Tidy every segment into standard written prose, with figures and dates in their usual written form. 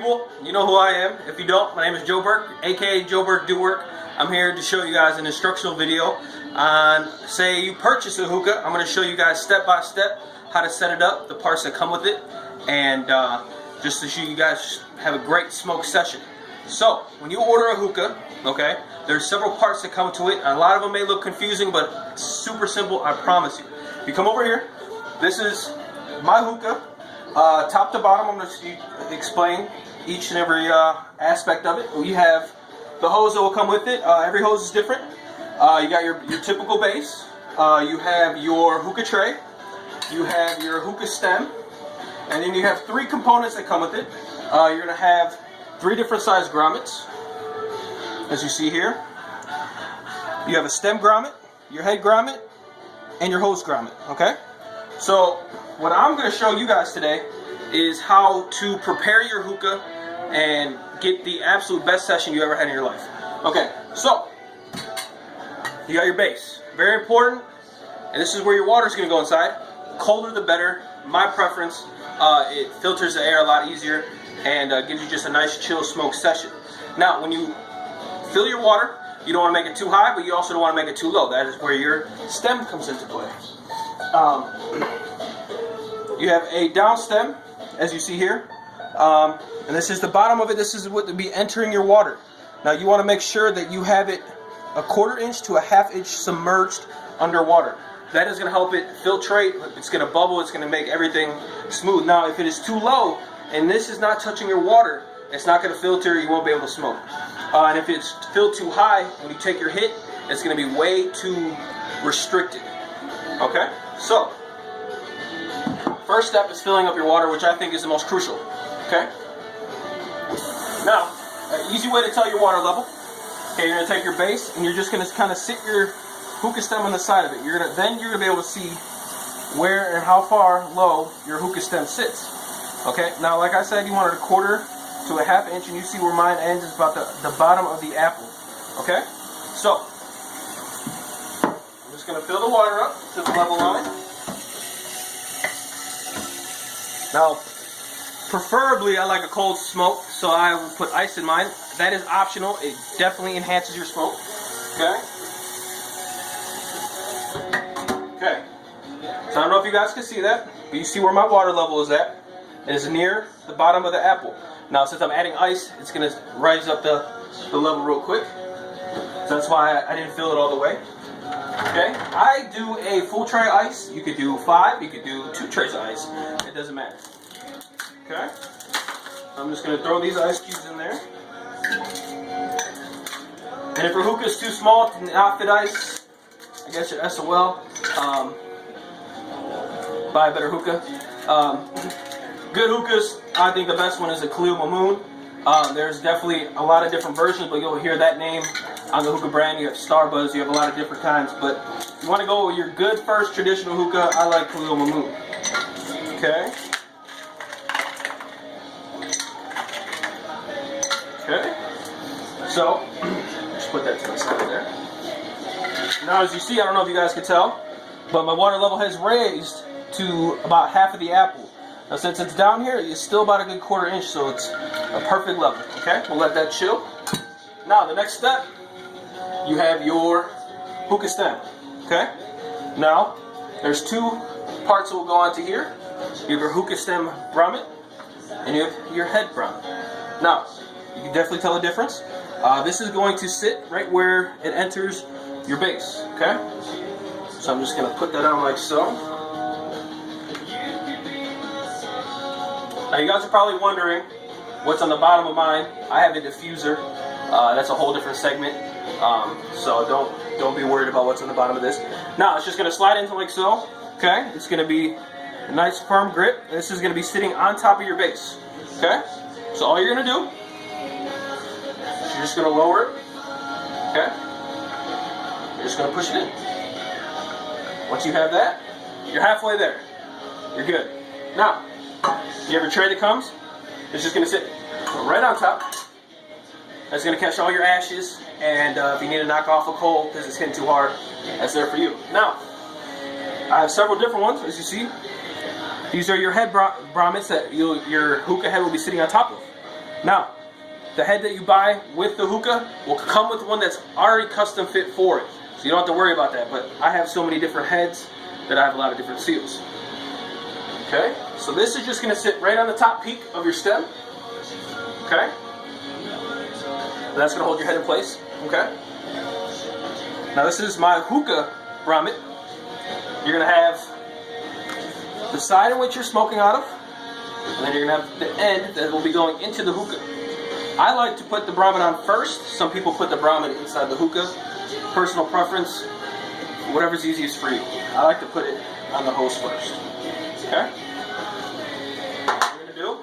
people, you know who I am. If you don't, my name is Joe Burke, aka Joe Burke Do Work. I'm here to show you guys an instructional video on, say you purchase a hookah. I'm going to show you guys step by step how to set it up, the parts that come with it, and just to show you guys have a great smoke session. So, when you order a hookah, okay, there's several parts that come to it. A lot of them may look confusing, but it's super simple, I promise you. If you come over here, this is my hookah. Top to bottom, I'm going to explain each and every aspect of it. We have the hose that will come with it. Every hose is different. You got your typical base. You have your hookah tray. You have your hookah stem. And then you have three components that come with it. You're going to have three different size grommets, as you see here. You have a stem grommet, your head grommet, and your hose grommet. Okay? So, what I'm going to show you guys today is how to prepare your hookah and get the absolute best session you ever had in your life. Okay, so you got your base. Very important, and this is where your water is going to go inside. Colder the better. My preference. It filters the air a lot easier and gives you just a nice chill smoke session. Now, when you fill your water, you don't want to make it too high, but you also don't want to make it too low. That is where your stem comes into play. You have a down stem, as you see here, and this is the bottom of it. This is what will be entering your water. Now you want to make sure that you have it a 1/4 inch to a 1/2 inch submerged underwater. That is going to help it filtrate. It's going to bubble. It's going to make everything smooth. Now if it is too low and this is not touching your water, it's not going to filter. You won't be able to smoke. And if it's filled too high, when you take your hit, it's going to be way too restricted. Okay, so first step is filling up your water, which I think is the most crucial. Okay? Now, an easy way to tell your water level. Okay, you're going to take your base and you're just going to kind of sit your hookah stem on the side of it. Then you're going to be able to see where and how far low your hookah stem sits. Okay? Now, like I said, you want it a 1/4 to a 1/2 inch, and you see where mine ends is about the bottom of the apple. Okay? So, I'm just going to fill the water up to the level line. Now, preferably I like a cold smoke, so I will put ice in mine. That is optional. It definitely enhances your smoke. Okay? Okay. So I don't know if you guys can see that, but you see where my water level is at. It is near the bottom of the apple. Now, since I'm adding ice, it's going to rise up the level real quick. So that's why I didn't fill it all the way. Okay? I do a full tray of ice. You could do 5, you could do 2 trays of ice. It doesn't matter. Okay? I'm just going to throw these ice cubes in there. And if your hookah is too small to not fit ice, I guess you're SOL. Buy a better hookah. Good hookahs, I think the best one is a Khalil Mamoon. There's definitely a lot of different versions, but you'll hear that name on the hookah brand. You have Starbuzz, you have a lot of different kinds. But if you want to go with your good first traditional hookah, I like Khalil Mamoon. Okay? Okay? So, just put that to the side there. Now, as you see, I don't know if you guys can tell, but my water level has raised to about half of the apple. Now, since it's down here, it's still about a good 1/4 inch, so it's a perfect level. Okay, we'll let that chill. Now, the next step, you have your hookah stem. Okay, now there's 2 parts that will go onto here. You have your hookah stem grommet, and you have your head grommet. Now, you can definitely tell the difference. This is going to sit right where it enters your base. Okay, so I'm just going to put that on like so. Now you guys are probably wondering what's on the bottom of mine. I have a diffuser. That's a whole different segment. So don't be worried about what's on the bottom of this. Now it's just going to slide into like so. Okay, it's going to be a nice firm grip. And this is going to be sitting on top of your base. Okay, so all you're going to do is you're just going to lower it. Okay, you're just going to push it in. Once you have that, you're halfway there. You're good. Now, you have a tray that comes, it's just going to sit right on top. That's going to catch all your ashes, and if you need to knock off a coal because it's hitting too hard, that's there for you. Now, I have several different ones, as you see. These are your head grommets that your hookah head will be sitting on top of. Now, the head that you buy with the hookah will come with one that's already custom fit for it. So you don't have to worry about that. But I have so many different heads that I have a lot of different seals. Okay, so this is just going to sit right on the top peak of your stem. Okay, and that's going to hold your head in place. Okay, now this is my hookah grommet. You're going to have the side in which you're smoking out of, and then you're going to have the end that will be going into the hookah. I like to put the grommet on first. Some people put the grommet inside the hookah. Personal preference, whatever's easiest for you. I like to put it on the hose first. Okay? What you're going to do,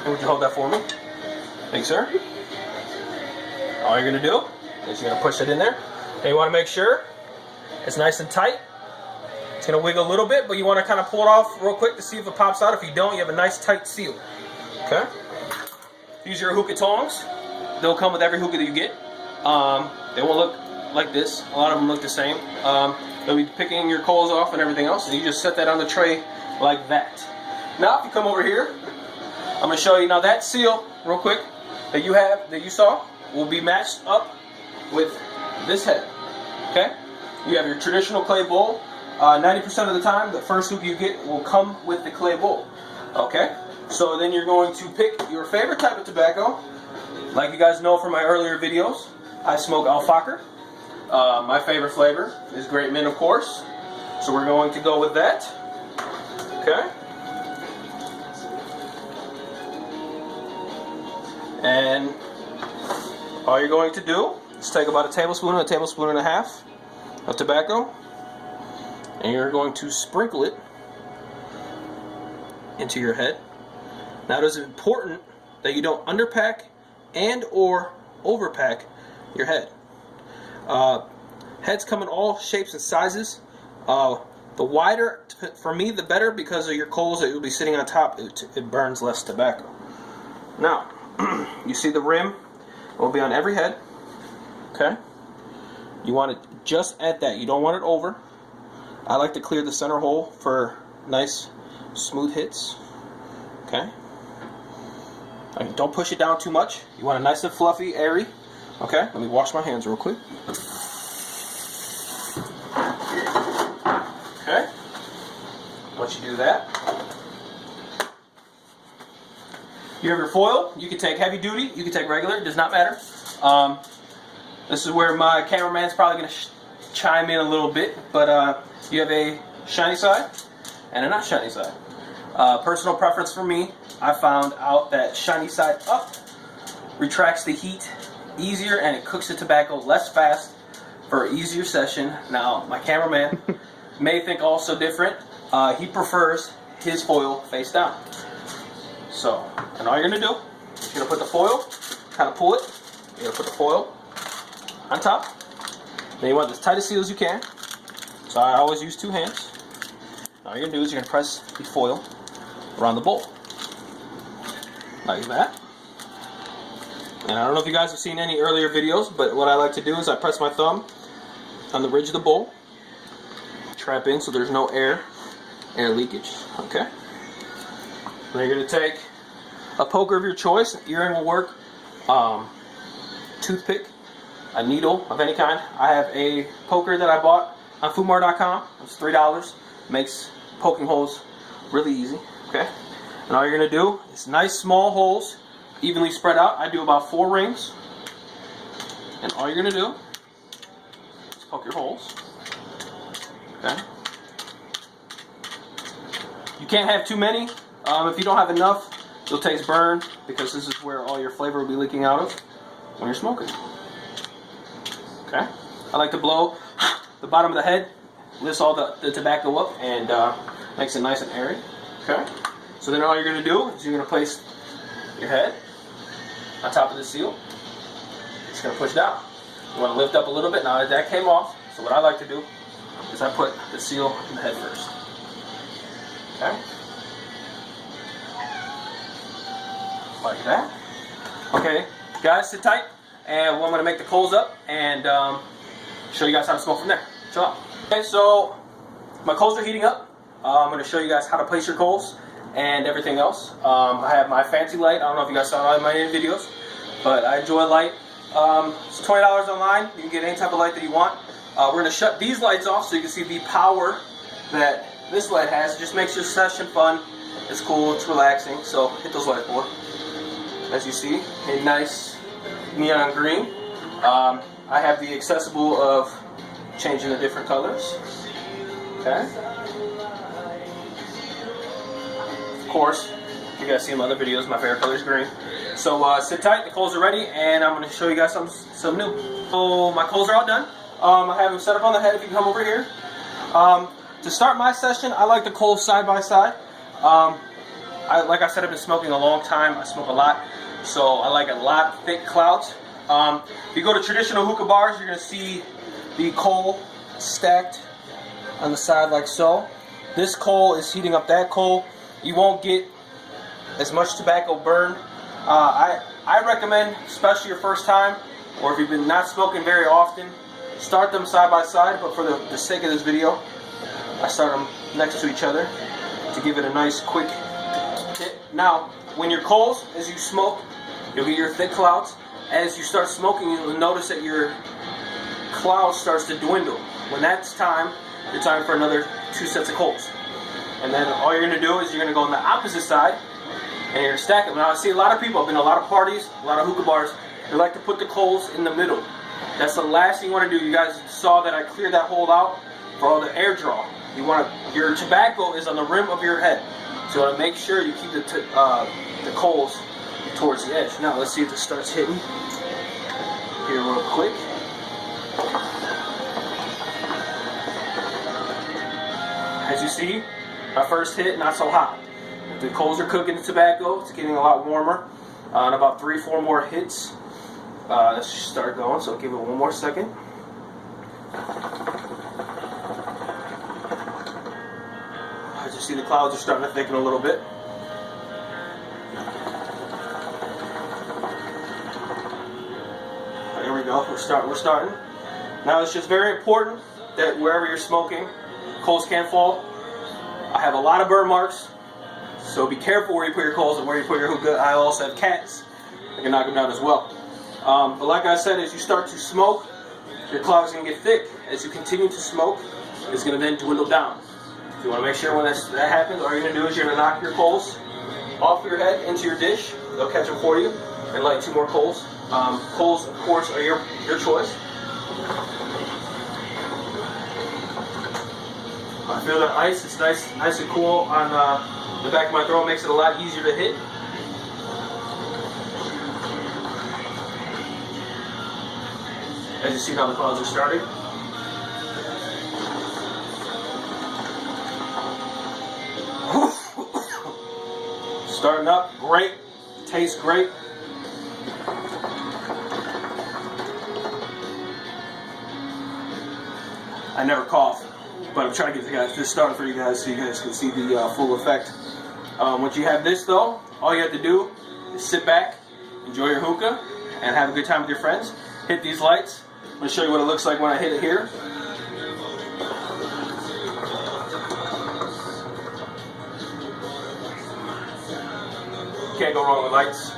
and would you hold that for me? Thank you, sir. All you're going to do is you're going to push it in there. And you want to make sure it's nice and tight. It's going to wiggle a little bit, but you want to kind of pull it off real quick to see if it pops out. If you don't, you have a nice tight seal. Okay? Use your hookah tongs. They'll come with every hookah that you get. They won't look like this. A lot of them look the same. They'll be picking your coals off and everything else, and you just set that on the tray like that. Now, if you come over here, I'm going to show you now that seal real quick that you saw will be matched up with this head. Okay? You have your traditional clay bowl. 90% of the time, the first hookah you get will come with the clay bowl. Okay? So then you're going to pick your favorite type of tobacco. Like you guys know from my earlier videos, I smoke alfalfa. My favorite flavor is Great Mint, of course. So we're going to go with that. Okay? And all you're going to do is take about a tablespoon and a half of tobacco, and you're going to sprinkle it into your head. Now, it is important that you don't underpack and or overpack your head. Heads come in all shapes and sizes. The wider, for me, the better, because of your coals that you'll be sitting on top. It burns less tobacco. Now, you see the rim will be on every head. Okay? You want it just at that. You don't want it over. I like to clear the center hole for nice, smooth hits. Okay? Don't push it down too much. You want it nice and fluffy, airy. Okay? Let me wash my hands real quick. Okay? Once you do that, you have your foil. You can take heavy duty. You can take regular. It does not matter. This is where my cameraman's probably going to chime in a little bit. But you have a shiny side and a not shiny side. Personal preference for me, I found out that shiny side up retracts the heat easier and it cooks the tobacco less fast for an easier session. Now, my cameraman may think also different. He prefers his foil face down. So, and all you're going to do is you're going to put the foil, kind of pull it. You're going to put the foil on top. Then you want as tight a seal as you can. So I always use 2 hands. All you're going to do is you're going to press the foil around the bowl. Like that. And I don't know if you guys have seen any earlier videos, but what I like to do is I press my thumb on the ridge of the bowl, trap in so there's no air leakage. Okay. Then you're going to take a poker of your choice. Earring will work. Toothpick, a needle of any kind. I have a poker that I bought on foodmart.com. It's $3. Makes poking holes really easy. Okay. And all you're going to do is nice small holes, evenly spread out. I do about 4 rings. And all you're going to do is poke your holes. Okay. You can't have too many. If you don't have enough, you'll taste burn, because this is where all your flavor will be leaking out of when you're smoking. Okay. I like to blow the bottom of the head, lifts all the tobacco up, and makes it nice and airy. Okay. So then all you're going to do is you're going to place your head on top of the seal. Just going to push down. You want to lift up a little bit. Now that came off, so what I like to do is I put the seal in the head first. Okay. Like that. Okay, guys, sit tight, and I'm going to make the coals up and show you guys how to smoke from there. Chill out. Okay, so my coals are heating up. I'm going to show you guys how to place your coals and everything else. I have my fancy light. I don't know if you guys saw it in my videos, but I enjoy light. It's $20 online. You can get any type of light that you want. We're going to shut these lights off so you can see the power that this light has. It just makes your session fun. It's cool, it's relaxing. So hit those lights, boy. As you see, a nice neon green. I have the accessible of changing the different colors. Okay. Of course, you guys see in my other videos, my favorite color is green. So sit tight, the coals are ready, and I'm going to show you guys some new. So my coals are all done. I have them set up on the head if you come over here. To start my session, I like the coals side by side. Like I said, I've been smoking a long time. I smoke a lot, so I like a lot of thick clouds. If you go to traditional hookah bars, you're going to see the coal stacked on the side like so. This coal is heating up that coal. You won't get as much tobacco burn. I recommend, especially your first time, or if you've been not smoking very often, start them side by side, but for the sake of this video, I start them next to each other to give it a nice quick hit. Now, when your coals, as you smoke, you'll get your thick clouds. As you start smoking, you'll notice that your cloud starts to dwindle. When that's time, you're time for another 2 sets of coals. And then all you're going to do is you're going to go on the opposite side and you're going to stack them. Now I see a lot of people, I've been to a lot of parties, a lot of hookah bars, they like to put the coals in the middle. That's the last thing you want to do. You guys saw that I cleared that hole out for all the air draw. Your tobacco is on the rim of your head. So you want to make sure you keep the coals towards the edge. Now let's see if this starts hitting here real quick. As you see, my first hit, not so hot. The coals are cooking the tobacco. It's getting a lot warmer. In about 3-4 more hits, let's just start going. So give it one more second. As you see, the clouds are starting to thicken a little bit. Here we go. We're starting. Now it's just very important that wherever you're smoking, coals can't fall. I have a lot of burn marks, so be careful where you put your coals and where you put your hookah. I also have cats that can knock them down as well. But like I said, as you start to smoke, your cloud's going to get thick. As you continue to smoke, it's going to then dwindle down. So you want to make sure when that happens, all you're going to do is you're going to knock your coals off your head into your dish. They'll catch them for you and light 2 more coals. Coals, of course, are your choice. I feel that ice, it's nice and cool on the back of my throat, makes it a lot easier to hit. As you see how the clouds are starting. Starting up, great, tastes great. I never cough, but I'm trying to get this started for you guys so you guys can see the full effect. Once you have this though, all you have to do is sit back, enjoy your hookah, and have a good time with your friends. Hit these lights. I'm going to show you what it looks like when I hit it here. Can't go wrong with lights.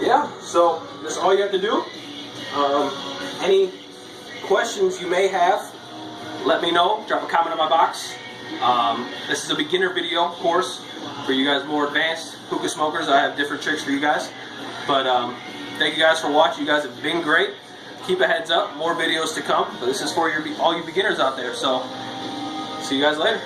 Yeah, so that's all you have to do. Any questions you may have, let me know. Drop a comment in my box. This is a beginner video, of course. For you guys more advanced hookah smokers, I have different tricks for you guys. But thank you guys for watching. You guys have been great. Keep a heads up. More videos to come. But this is for all you beginners out there. So see you guys later.